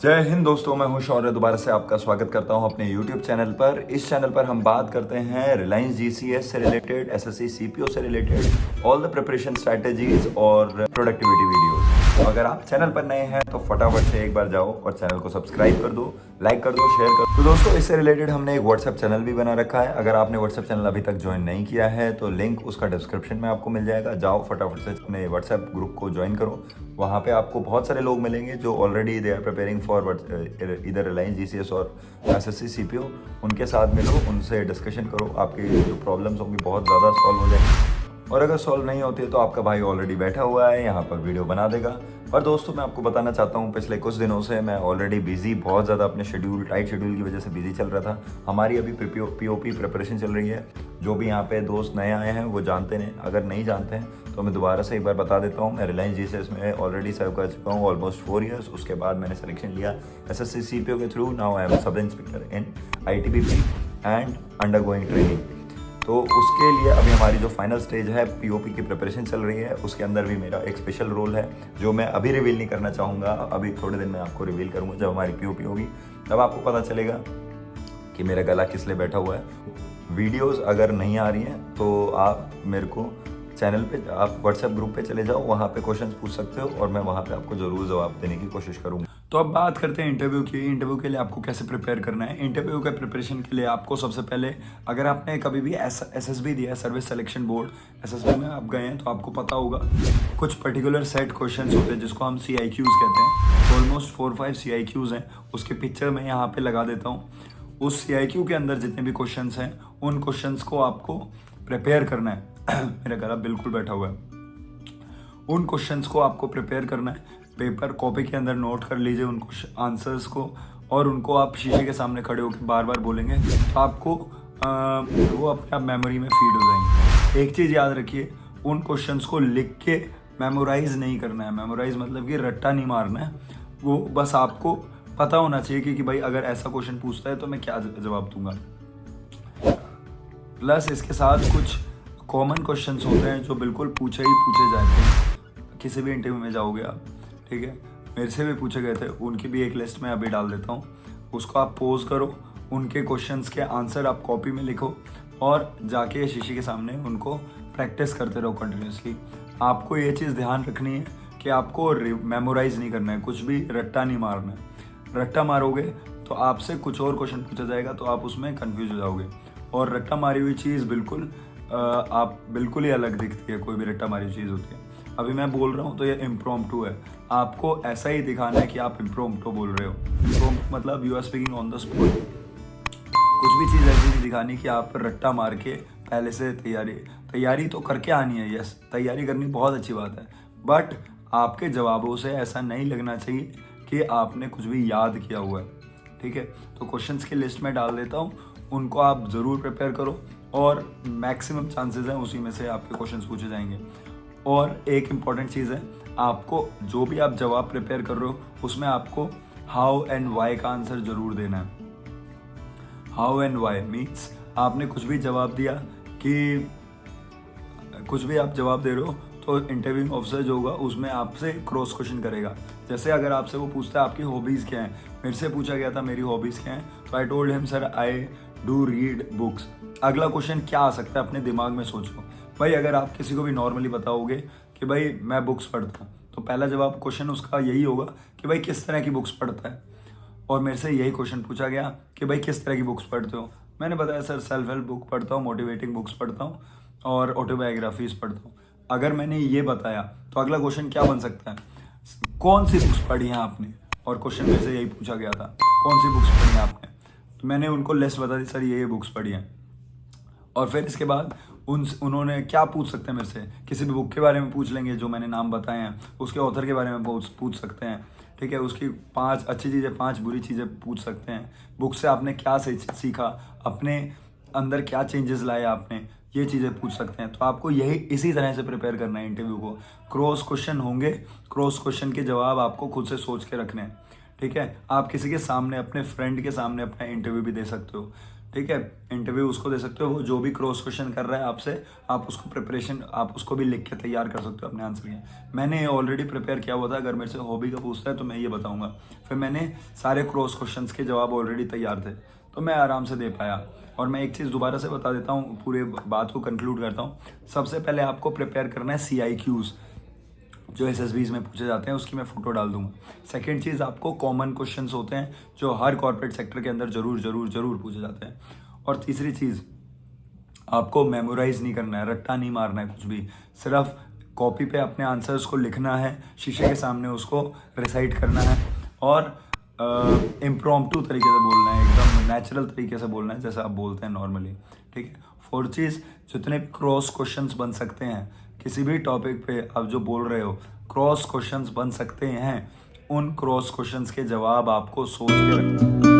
जय हिंद दोस्तों, मैं हूं शौर्य। दोबारा से आपका स्वागत करता हूं अपने YouTube चैनल पर। इस चैनल पर हम बात करते हैं रिलायंस जीसीएस से रिलेटेड, एसएससी सीपीओ से related all the preparation strategies और प्रोडक्टिविटी वीडियोस। तो अगर आप चैनल पर नए हैं तो फटाफट से एक बार जाओ और चैनल को सब्सक्राइब कर दो, लाइक कर दो, शेयर कर दो। तो दोस्तों, इससे रिलेटेड हमने एक व्हाट्सएप चैनल भी बना रखा है। अगर आपने व्हाट्सएप चैनल अभी तक ज्वाइन नहीं किया है तो लिंक उसका डिस्क्रिप्शन में आपको मिल जाएगा। जाओ फटाफट से अपने व्हाट्सएप ग्रुप को ज्वाइन करो। वहाँ पे आपको बहुत सारे लोग मिलेंगे जो already they are preparing for इधर रिलायंस जीसीएस और एसएससी सीपीओ। उनके साथ मिलो, उनसे डिस्कशन करो, आपकी जो प्रॉब्लम्स होंगी बहुत ज़्यादा सॉल्व हो जाएंगी। और अगर सॉल्व नहीं होती है तो आपका भाई ऑलरेडी बैठा हुआ है यहाँ पर, वीडियो बना देगा। और दोस्तों, मैं आपको बताना चाहता हूँ, पिछले कुछ दिनों से मैं ऑलरेडी बिजी, बहुत ज़्यादा अपने टाइट शेड्यूल की वजह से बिजी चल रहा था। हमारी अभी पीओपी प्रिपरेशन चल रही है। जो भी यहाँ पे दोस्त नए आए हैं वो जानते हैं, अगर नहीं जानते हैं तो मैं दोबारा से एक बार बता देता हूँ। मैं रिलायंस जीसीएस में ऑलरेडी सर्व कर चुका हूँ ऑलमोस्ट 4 ईयर्स। उसके बाद मैंने सिलेक्शन लिया एसएससी सीपीओ के through. Now I am sub inspector in ITBP and undergoing training. तो उसके लिए अभी हमारी जो फाइनल स्टेज है, पीओपी की प्रिपरेशन चल रही है। उसके अंदर भी मेरा एक स्पेशल रोल है जो मैं अभी रिवील नहीं करना चाहूँगा। अभी थोड़े दिन में आपको रिवील करूँगा। जब हमारी पीओपी होगी तब आपको पता चलेगा कि मेरा गला किस लिए बैठा हुआ है। वीडियोस अगर नहीं आ रही हैं तो आप मेरे को चैनल पे, आप व्हाट्सएप ग्रुप पे चले जाओ, वहाँ पे क्वेश्चंस पूछ सकते हो और मैं वहाँ पे आपको ज़रूर जवाब देने की कोशिश करूँगा। तो अब बात करते हैं इंटरव्यू की। इंटरव्यू के लिए आपको कैसे प्रिपेयर करना है। इंटरव्यू के प्रिपरेशन के लिए आपको सबसे पहले, अगर आपने कभी भी एसएसबी दिया है, सर्विस सिलेक्शन बोर्ड, एसएसबी में आप गए हैं तो आपको पता होगा कुछ पर्टिकुलर सेट क्वेश्चंस होते हैं जिसको हम CIQs कहते हैं। ऑलमोस्ट 4-5 CIQs हैं। उसके पिक्चर मैं यहाँ पे लगा देता हूँ। उस CIQ के अंदर जितने भी क्वेश्चंस हैं उन क्वेश्चंस को आपको प्रिपेयर करना है। मेरा गला बिल्कुल बैठा हुआ है। उन क्वेश्चंस को आपको प्रिपेयर करना है। पेपर कॉपी के अंदर नोट कर लीजिए उन आंसर्स को, और उनको आप शीशे के सामने खड़े होकर बार बार बोलेंगे तो आपको वो अपने आप मेमोरी में फीड हो जाएंगे। एक चीज़ याद रखिए, उन क्वेश्चंस को लिख के मेमोराइज नहीं करना है। मेमोराइज मतलब कि रट्टा नहीं मारना है। वो बस आपको पता होना चाहिए कि भाई अगर ऐसा क्वेश्चन पूछता है तो मैं क्या जवाब दूंगा। प्लस इसके साथ कुछ कॉमन क्वेश्चंस होते हैं जो बिल्कुल पूछे जाते हैं। किसी भी इंटरव्यू में जाओगे आप, ठीक है, मेरे से भी पूछे गए थे, उनकी भी एक लिस्ट में अभी डाल देता हूँ। उसको आप पोज करो, उनके क्वेश्चंस के आंसर आप कॉपी में लिखो और जाके शीशे के सामने उनको प्रैक्टिस करते रहो कंटिन्यूसली। आपको ये चीज़ ध्यान रखनी है कि आपको मेमोराइज नहीं करना है, कुछ भी रट्टा नहीं मारना है। रट्टा मारोगे तो आपसे कुछ और क्वेश्चन पूछा जाएगा तो आप उसमें कन्फ्यूज हो जाओगे। और रट्टा मारी हुई चीज़ बिल्कुल ही अलग दिखती है, कोई भी रट्टा मारी हुई चीज़ होती है। अभी मैं बोल रहा हूँ तो ये इम्प्रॉम्प्टू है। आपको ऐसा ही दिखाना है कि आप इम्प्रॉम्प्टू बोल रहे हो। इम्प्रॉम्प्टू मतलब you are speaking on the spot. कुछ भी चीज़ ऐसी नहीं दिखानी कि आप रट्टा मार के पहले से तैयारी तो करके आनी है। यस, तैयारी करनी बहुत अच्छी बात है, बट आपके जवाबों से ऐसा नहीं लगना चाहिए कि आपने कुछ भी याद किया हुआ है। ठीक है, तो क्वेश्चंस की लिस्ट में डाल देता हूँ, उनको आप ज़रूर प्रिपेयर करो और मैक्सिमम चांसेस हैं उसी में से आपके क्वेश्चंस पूछे जाएंगे। और एक इम्पॉर्टेंट चीज़ है, आपको जो भी आप जवाब प्रिपेयर कर रहे हो उसमें आपको हाउ एंड वाई का आंसर ज़रूर देना है। हाउ एंड वाई मीन्स आपने कुछ भी जवाब दिया कि कुछ भी आप जवाब दे रहे हो तो इंटरव्यूइंग ऑफिसर जो होगा उसमें आपसे क्रॉस क्वेश्चन करेगा। जैसे अगर आपसे वो पूछता है आपकी हॉबीज़ क्या हैं, मेरे से पूछा गया था मेरी हॉबीज़ क्या हैं, तो I told him sir I do read books. अगला क्वेश्चन क्या आ सकता है अपने दिमाग में सोचो। भाई अगर आप किसी को भी नॉर्मली बताओगे कि भाई मैं बुक्स पढ़ता हूँ तो पहला जवाब क्वेश्चन उसका यही होगा कि भाई किस तरह की बुक्स पढ़ता है। और मेरे से यही क्वेश्चन पूछा गया कि भाई किस तरह की बुक्स पढ़ते हो। मैंने बताया सर सेल्फ हेल्प बुक पढ़ता हूँ, मोटिवेटिंग बुक्स पढ़ता हूँ और ऑटोबायोग्राफीज पढ़ता हूँ। अगर मैंने ये बताया तो अगला क्वेश्चन क्या बन सकता है, कौन सी बुक्स पढ़ी हैं आपने। और क्वेश्चन में से यही पूछा गया था कौन सी बुक्स पढ़ी हैं आपने, तो मैंने उनको लिस्ट बता दी, सर ये बुक्स पढ़ी हैं। और फिर इसके बाद उन्होंने क्या पूछ सकते हैं मेरे से, किसी भी बुक के बारे में पूछ लेंगे जो मैंने नाम बताए हैं, उसके ऑथर के बारे में पूछ सकते हैं। ठीक है, उसकी 5 अच्छी चीज़ें 5 बुरी चीज़ें पूछ सकते हैं। बुक से आपने क्या सीखा, अपने अंदर क्या चेंजेस लाए आपने, ये चीज़ें पूछ सकते हैं। तो आपको इसी तरह से प्रिपेयर करना है इंटरव्यू को। क्रॉस क्वेश्चन होंगे, क्रॉस क्वेश्चन के जवाब आपको खुद से सोच के रखने हैं। ठीक है, आप किसी के सामने, अपने फ्रेंड के सामने अपना इंटरव्यू भी दे सकते हो। ठीक है, इंटरव्यू उसको दे सकते हो, वो जो भी क्रॉस क्वेश्चन कर रहा है आपसे, आप उसको प्रिपरेशन, आप उसको भी लिख के तैयार कर सकते हो अपने आंसर के। मैंने ऑलरेडी प्रिपेयर किया हुआ था, अगर मेरे से हॉबी का पूछता है तो मैं ये बताऊंगा। फिर मैंने सारे क्रॉस क्वेश्चंस के जवाब ऑलरेडी तैयार थे, तो मैं आराम से दे पाया। और मैं एक चीज़ दोबारा से बता देता हूँ, पूरे बात को कंक्लूड करता हूँ। सबसे पहले आपको प्रिपेयर करना है CIQs, जो SSBs में पूछे जाते हैं, उसकी मैं फोटो डाल दूंगा। सेकंड चीज़, आपको कॉमन क्वेश्चंस होते हैं जो हर कॉर्पोरेट सेक्टर के अंदर जरूर जरूर जरूर पूछे जाते हैं। और तीसरी चीज़, आपको मेमोराइज नहीं करना है, रट्टा नहीं मारना है कुछ भी, सिर्फ कॉपी पे अपने आंसर्स को लिखना है, शीशे के सामने उसको रिसाइट करना है, और इम्प्रॉम्प्टू तरीके से बोलना है, एकदम नेचुरल तरीके से बोलना है जैसे आप बोलते हैं नॉर्मली। ठीक है। फोर्थ चीज़, जितने भी क्रॉस क्वेश्चंस बन सकते हैं किसी भी टॉपिक पे, आप जो बोल रहे हो क्रॉस क्वेश्चंस बन सकते हैं, उन क्रॉस क्वेश्चंस के जवाब आपको सोच के रखना है।